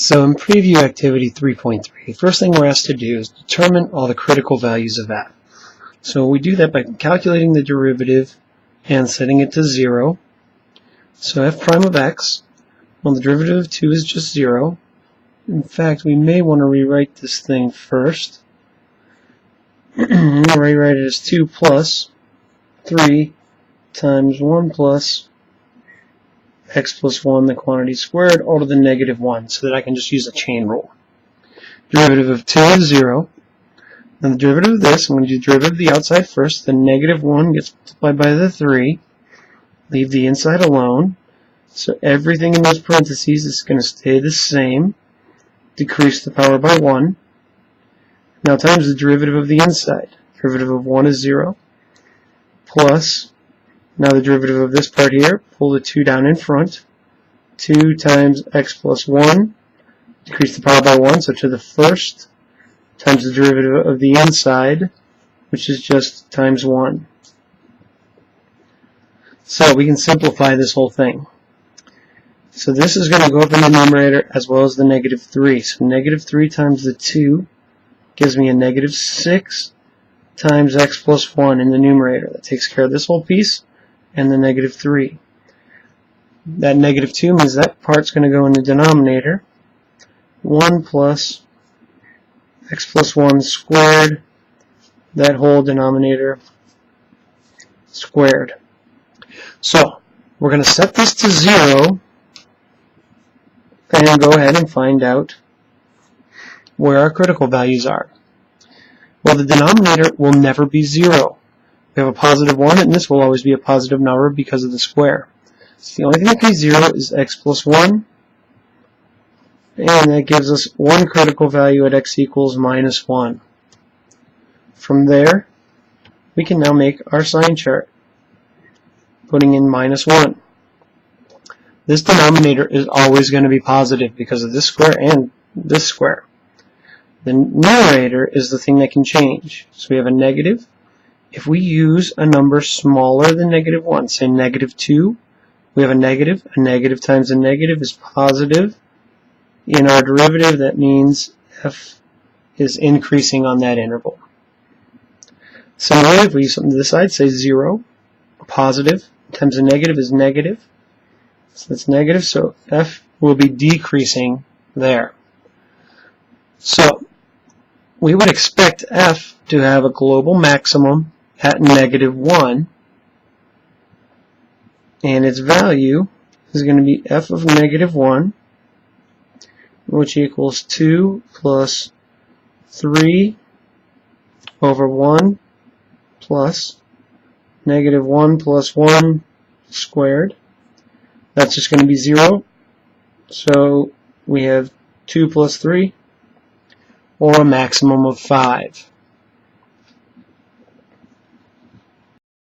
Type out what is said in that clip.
So in preview activity 3.3, first thing we're asked to do is determine all the critical values of f. So we do that by calculating the derivative and setting it to 0. So f prime of x, well, the derivative of 2 is just 0. In fact, we may want to rewrite this thing first. Rewrite it as 2 plus 3 times 1 plus x plus 1, the quantity squared, all to the negative 1, so that I can just use a chain rule. Derivative of 2 is 0. Then the derivative of this, I'm going to do the derivative of the outside first. The negative 1 gets multiplied by the 3. Leave the inside alone. So everything in those parentheses is going to stay the same. Decrease the power by 1. Now times the derivative of the inside. Derivative of 1 is 0. Plus, now the derivative of this part here, pull the 2 down in front. 2 times x plus 1. Decrease the power by 1, so to the first, times the derivative of the inside, which is just times 1. So we can simplify this whole thing. So this is going to go up in the numerator as well as the negative 3. So negative 3 times the 2 gives me a negative 6 times x plus 1 in the numerator. That takes care of this whole piece and the negative 3. That negative 2 means that part's going to go in the denominator. 1 plus x plus 1 squared, that whole denominator squared. So we're going to set this to 0 and go ahead and find out where our critical values are. Well, the denominator will never be 0. We have a positive 1, and this will always be a positive number because of the square. So the only thing that can be 0 is x plus 1, and that gives us one critical value at x equals minus 1. From there, we can now make our sign chart, putting in minus 1. This denominator is always going to be positive because of this square and this square. The numerator is the thing that can change. So we have a negative. If we use a number smaller than negative 1, say negative 2, we have a negative. A negative times a negative is positive. In our derivative, that means f is increasing on that interval. Similarly, if we use something to the side, say 0, positive times a negative is negative. So that's negative, so f will be decreasing there. So we would expect f to have a global maximum at negative 1, and its value is going to be f of negative 1, which equals 2 plus 3 over 1 plus negative 1 plus 1 squared. That's just going to be 0. So we have 2 plus 3, or a maximum of 5.